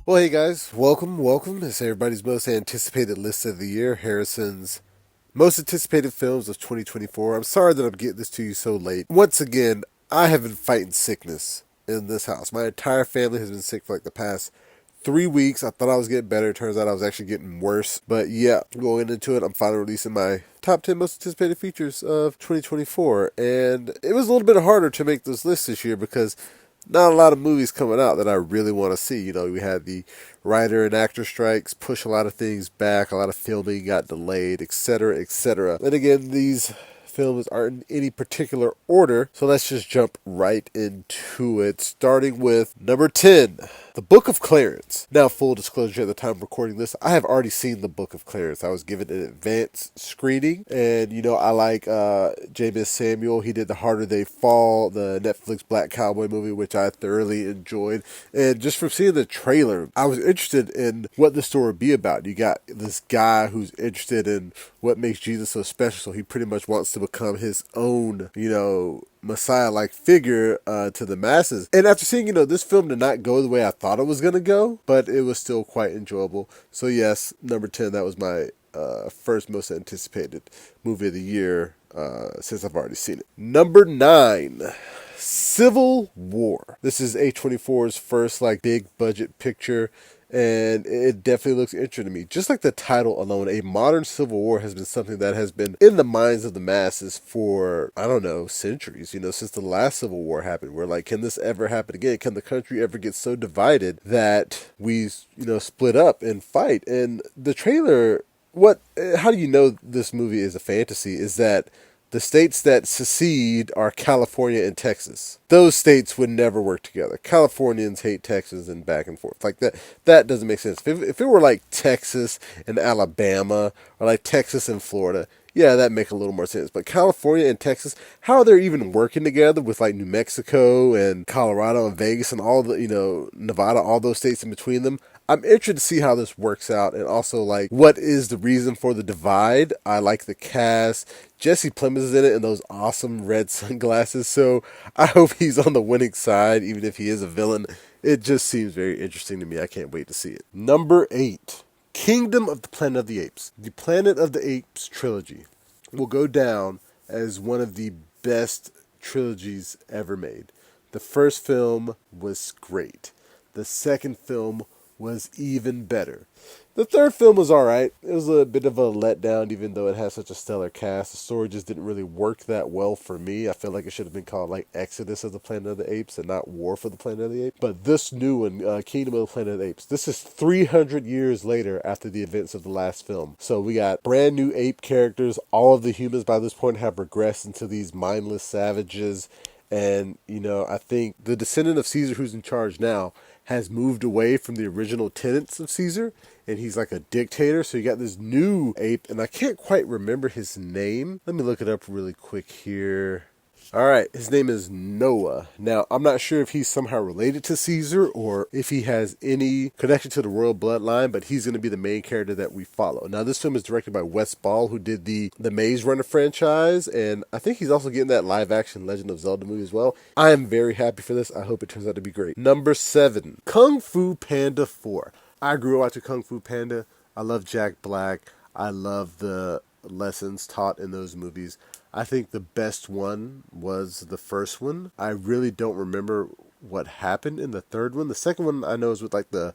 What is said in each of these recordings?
Well, hey guys, welcome. It's everybody's most anticipated list of the year, Harrison's most anticipated films of 2024. I'm sorry that I'm getting this to you so late. Once again, I have been fighting sickness in this house. My entire family has been sick for like the past 3 weeks. I thought I was getting better. It turns out I was actually getting worse. But yeah, going into it, I'm finally releasing my top 10 most anticipated features of 2024. And it was a little bit harder to make this list this year because not a lot of movies coming out that I really want to see. You know, we had the writer and actor strikes push a lot of things back, a lot of filming got delayed, etc., etc. And again, these films aren't in any particular order, so let's just jump right into it, starting with number 10, The Book of Clarence. Now, full disclosure, at the time of recording this, I have already seen The Book of Clarence. I was given an advanced screening, and you know, I like James Samuel. He did The Harder They Fall, the Netflix Black Cowboy movie, which I thoroughly enjoyed. And just from seeing the trailer, I was interested in what the story would be about. You got this guy who's interested in what makes Jesus so special, so he pretty much wants to become his own, Messiah-like figure to the masses. And after seeing, this film did not go the way I thought it was going to go, but it was still quite enjoyable. So yes, number 10, that was my first most anticipated movie of the year since I've already seen it. Number 9, Civil War. This is A24's first big budget picture, and it definitely looks interesting to me. Just like the title alone, a modern civil war has been something that has been in the minds of the masses for, I don't know, centuries, since the last civil war happened. We're like, can this ever happen again? Can the country ever get so divided that we, split up and fight? And the trailer, how do you know this movie is a fantasy is that the states that secede are California and Texas. Those states would never work together. Californians hate Texas and back and forth. Like that. That doesn't make sense. If it were like Texas and Alabama or like Texas and Florida, yeah, that make a little more sense. But California and Texas, how are they even working together with like New Mexico and Colorado and Vegas and all the, Nevada, all those states in between them? I'm interested to see how this works out, and also what is the reason for the divide. I like the cast. Jesse Plemons is in it in those awesome red sunglasses, so I hope he's on the winning side, even if he is a villain. It just seems very interesting to me. I can't wait to see it. Number 8, Kingdom of the Planet of the Apes. The Planet of the Apes trilogy will go down as one of the best trilogies ever made. The first film was great. The second film was even better. The third film was alright. It was a bit of a letdown, even though it has such a stellar cast. The story just didn't really work that well for me. I feel like it should have been called Exodus of the Planet of the Apes and not War for the Planet of the Apes. But this new one, Kingdom of the Planet of the Apes, this is 300 years later after the events of the last film. So we got brand new ape characters. All of the humans by this point have regressed into these mindless savages. And, I think the descendant of Caesar who's in charge now has moved away from the original tenets of Caesar, and he's like a dictator. So you got this new ape, and I can't quite remember his name. Let me look it up really quick here. All right, his name is Noah. Now, I'm not sure if he's somehow related to Caesar or if he has any connection to the royal bloodline, but he's going to be the main character that we follow. Now, this film is directed by Wes Ball, who did the Maze Runner franchise, and I think he's also getting that live-action Legend of Zelda movie as well. I am very happy for this. I hope it turns out to be great. Number 7, Kung Fu Panda 4. I grew up watching Kung Fu Panda. I love Jack Black. I love the lessons taught in those movies. I think the best one was the first one. I really don't remember what happened in the third one. The second one I know is with the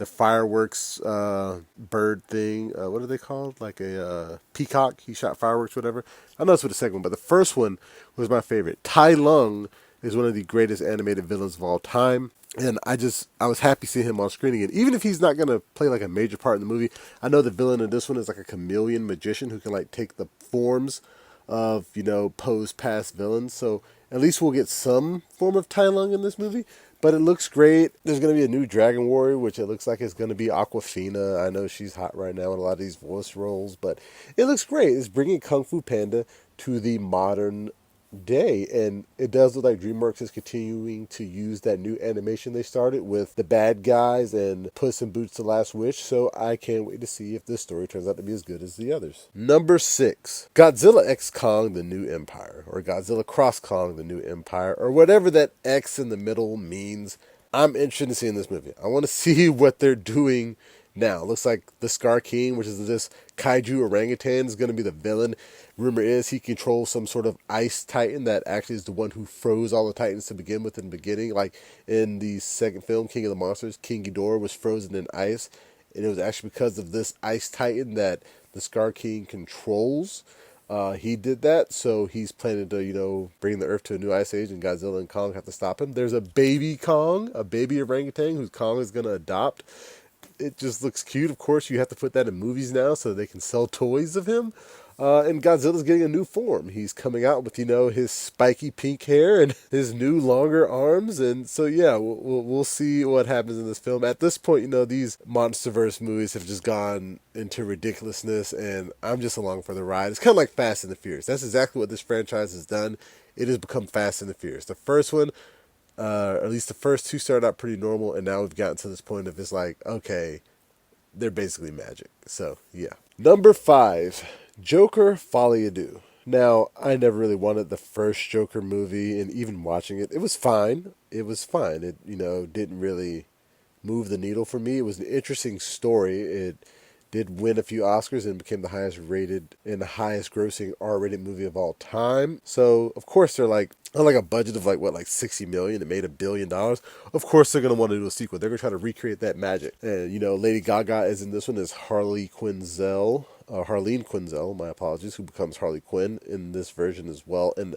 fireworks bird thing. What are they called? Like a peacock. He shot fireworks, whatever. I know it's with the second one, but the first one was my favorite. Tai Lung is one of the greatest animated villains of all time. And I was happy seeing him on screen again. Even if he's not going to play a major part in the movie, I know the villain in this one is a chameleon magician who can take the forms of, posed past villains. So at least we'll get some form of Tai Lung in this movie. But it looks great. There's going to be a new Dragon Warrior, which it looks like it's going to be Aquafina. I know she's hot right now in a lot of these voice roles, but it looks great. It's bringing Kung Fu Panda to the modern day, and it does look like DreamWorks is continuing to use that new animation they started with the bad guys and Puss in Boots: The Last Wish, so I can't wait to see if this story turns out to be as good as the others. Number 6, Godzilla X Kong: The New Empire, or Godzilla Cross Kong: The New Empire, or whatever that X in the middle means. I'm interested in seeing this movie. I want to see what they're doing now. It looks like the Scar King, which is this kaiju orangutan, is going to be the villain. Rumor is he controls some sort of ice titan that actually is the one who froze all the titans to begin with in the beginning. Like in the second film, King of the Monsters, King Ghidorah was frozen in ice. And it was actually because of this ice titan that the Scar King controls. He did that, so he's planning to, bring the Earth to a new ice age, and Godzilla and Kong have to stop him. There's a baby Kong, a baby orangutan, who Kong is going to adopt. It just looks cute. Of course, you have to put that in movies now so they can sell toys of him. And Godzilla's getting a new form. He's coming out with, his spiky pink hair and his new longer arms. And so, yeah, we'll see what happens in this film. At this point, these MonsterVerse movies have just gone into ridiculousness, and I'm just along for the ride. It's kind of like Fast and the Furious. That's exactly what this franchise has done. It has become Fast and the Furious. The first one, at least the first two, started out pretty normal, and now we've gotten to this point of it's like, okay, they're basically magic. So, yeah. Number 5, Joker Folie. Now, I never really wanted the first Joker movie, and even watching it, it was fine. It was fine. It, didn't really move the needle for me. It was an interesting story. It did win a few Oscars and became the highest rated and the highest grossing R-rated movie of all time. So, of course, they're like, on like a budget of like 60 million, it made $1 billion. Of course, they're going to want to do a sequel. They're going to try to recreate that magic. And, Lady Gaga is in this one as Harleen Quinzel, my apologies, who becomes Harley Quinn in this version as well. And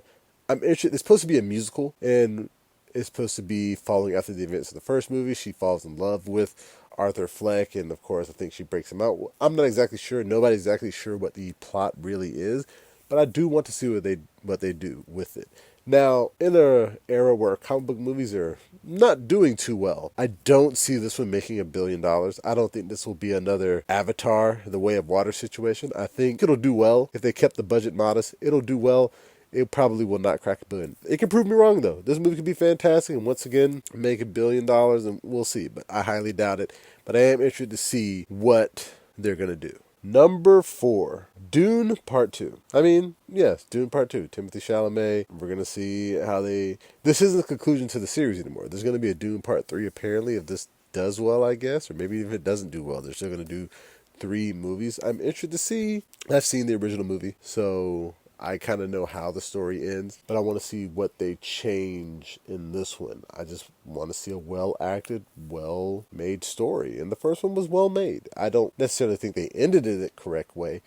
I'm interested, it's supposed to be a musical, and it's supposed to be following after the events of the first movie. She falls in love with Arthur Fleck, and of course, I think she breaks him out. I'm not exactly sure. Nobody's exactly sure what the plot really is, but I do want to see what they do with it. Now, in an era where comic book movies are not doing too well, I don't see this one making $1 billion. I don't think this will be another Avatar, The Way of Water situation. I think it'll do well. If they kept the budget modest, it'll do well. It probably will not crack $1 billion. It can prove me wrong, though. This movie could be fantastic and once again make $1 billion, and we'll see. But I highly doubt it. But I am interested to see what they're going to do. Number 4, Dune Part 2. I mean, yes, Dune Part 2. Timothée Chalamet. We're going to see how this isn't the conclusion to the series anymore. There's going to be a Dune Part 3, apparently, if this does well, I guess. Or maybe if it doesn't do well, they're still going to do 3 movies. I'm interested to see. I've seen the original movie, so I kind of know how the story ends, but I want to see what they change in this one. I just want to see a well-acted, well-made story. And the first one was well-made. I don't necessarily think they ended it the correct way,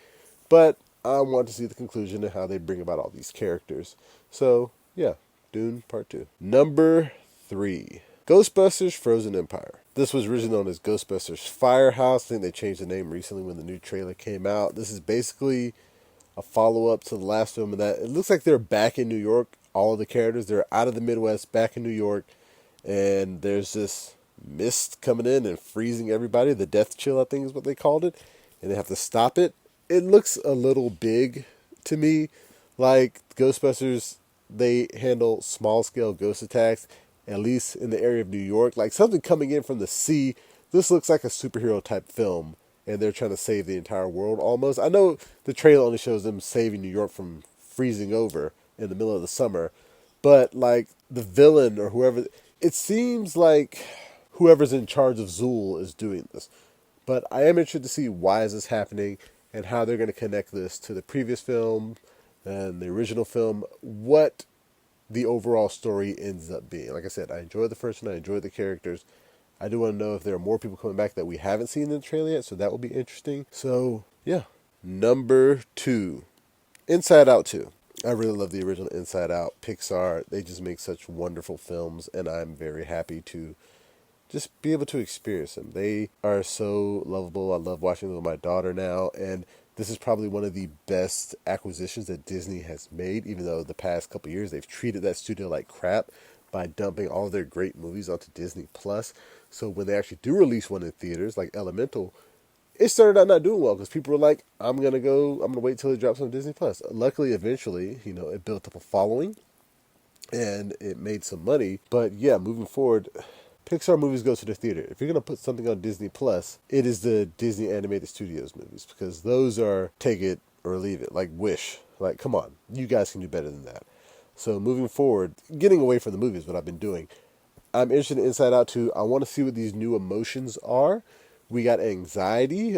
but I want to see the conclusion and how they bring about all these characters. So, yeah, Dune Part 2. Number 3, Ghostbusters Frozen Empire. This was originally known as Ghostbusters Firehouse. I think they changed the name recently when the new trailer came out. This is basically a follow-up to the last film, and that it looks like they're back in New York. All of the characters, they're out of the Midwest, back in New York, and there's this mist coming in and freezing everybody. The death chill, I think is what they called it, and they have to stop it. It looks a little big to me. Like Ghostbusters, they handle small-scale ghost attacks, at least in the area of New York. Like something coming in from the sea. This looks like a superhero-type film, and they're trying to save the entire world almost. I know the trailer only shows them saving New York from freezing over in the middle of the summer, but like the villain or whoever, it seems like whoever's in charge of Zool is doing this. But I am interested to see why is this happening and how they're going to connect this to the previous film and the original film, what the overall story ends up being. Like I said, I enjoyed the first one, I enjoyed the characters. I do want to know if there are more people coming back that we haven't seen in the trailer yet, so that will be interesting. So, yeah. Number 2, Inside Out 2. I really love the original Inside Out. Pixar, they just make such wonderful films, and I'm very happy to just be able to experience them. They are so lovable. I love watching them with my daughter now, and this is probably one of the best acquisitions that Disney has made, even though the past couple years they've treated that studio like crap by dumping all of their great movies onto Disney Plus. So when they actually do release one in theaters, like Elemental, it started out not doing well because people were like, I'm going to wait till it drops on Disney Plus. Luckily, eventually, it built up a following and it made some money. But yeah, moving forward, Pixar movies go to the theater. If you're going to put something on Disney Plus, it is the Disney Animated Studios movies because those are take it or leave it, like Wish. Like, come on, you guys can do better than that. So moving forward, getting away from the movies, what I've been doing, I'm interested in Inside Out too. I want to see what these new emotions are. We got anxiety.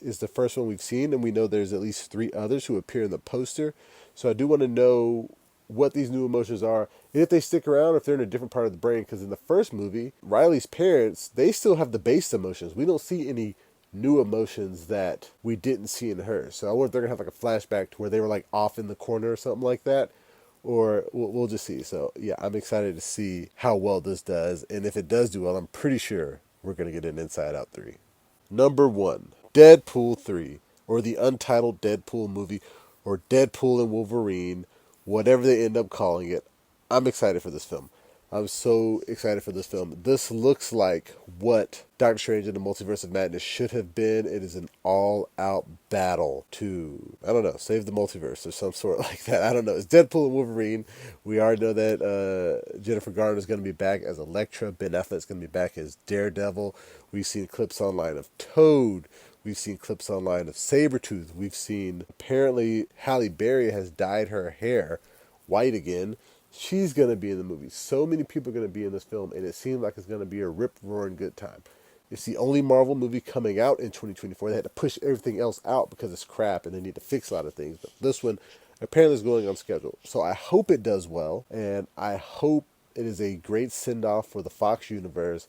Is the first one we've seen, and we know there's at least three others who appear in the poster. So I do want to know what these new emotions are, and if they stick around, if they're in a different part of the brain. Because in the first movie, Riley's parents, they still have the base emotions. We don't see any new emotions that we didn't see in her. So I wonder if they're gonna have like a flashback to where they were like off in the corner or something like that, or we'll just see. So yeah, I'm excited to see how well this does, and if it does do well, I'm pretty sure we're gonna get an Inside Out 3. Number one, Deadpool 3, or the untitled Deadpool movie, or Deadpool and Wolverine, whatever they end up calling it. I'm excited for this film. I'm so excited for this film. This looks like what Doctor Strange in the Multiverse of Madness should have been. It is an all-out battle to, I don't know, save the multiverse or some sort like that. I don't know. It's Deadpool and Wolverine. We already know that Jennifer Garner is going to be back as Elektra. Ben Affleck's going to be back as Daredevil. We've seen clips online of Toad. We've seen clips online of Sabretooth. We've seen, apparently, Halle Berry has dyed her hair white again. She's going to be in the movie. So many people are going to be in this film, and it seems like it's going to be a rip-roaring good time. It's the only Marvel movie coming out in 2024. They had to push everything else out because it's crap, and they need to fix a lot of things. But this one apparently is going on schedule. So I hope it does well, and I hope it is a great send-off for the Fox universe,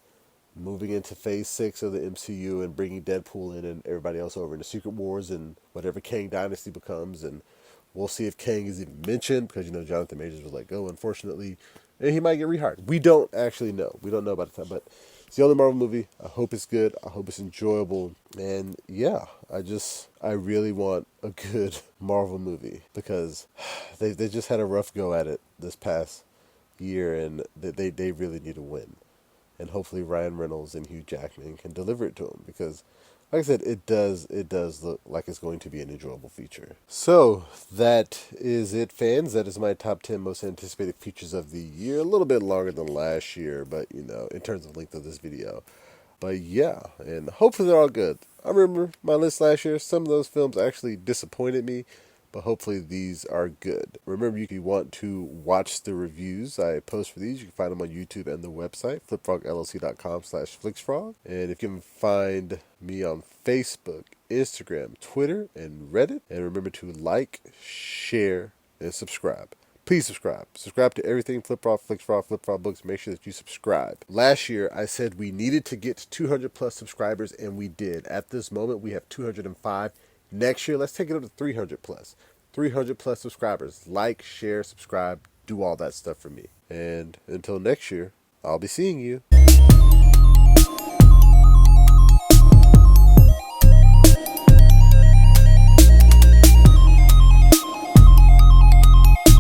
moving into phase 6 of the MCU and bringing Deadpool in and everybody else over into Secret Wars and whatever Kang Dynasty becomes. And we'll see if Kang is even mentioned, because, Jonathan Majors was let go, unfortunately. And he might get rehired. We don't actually know. We don't know about the time, but it's the only Marvel movie. I hope it's good. I hope it's enjoyable. And yeah, I really want a good Marvel movie, because they just had a rough go at it this past year, and they really need to win. And hopefully Ryan Reynolds and Hugh Jackman can deliver it to him, because, like I said, it does look like it's going to be an enjoyable feature. So that is it, fans. That is my top 10 most anticipated features of the year. A little bit longer than last year, but in terms of length of this video. But yeah, and hopefully they're all good. I remember my list last year. Some of those films actually disappointed me, but hopefully these are good. Remember, if you want to watch the reviews I post for these, you can find them on YouTube and the website, flipfrogllc.com/flixfrog. And if you can find me on Facebook, Instagram, Twitter, and Reddit. And remember to like, share, and subscribe. Please subscribe. Subscribe to everything Flipfrog, Flixfrog, Flipfrog Books. Make sure that you subscribe. Last year, I said we needed to get to 200 plus subscribers, and we did. At this moment, we have 205. Next year, let's take it up to 300 plus. 300 plus subscribers. Like, share, subscribe, do all that stuff for me. And until next year, I'll be seeing you.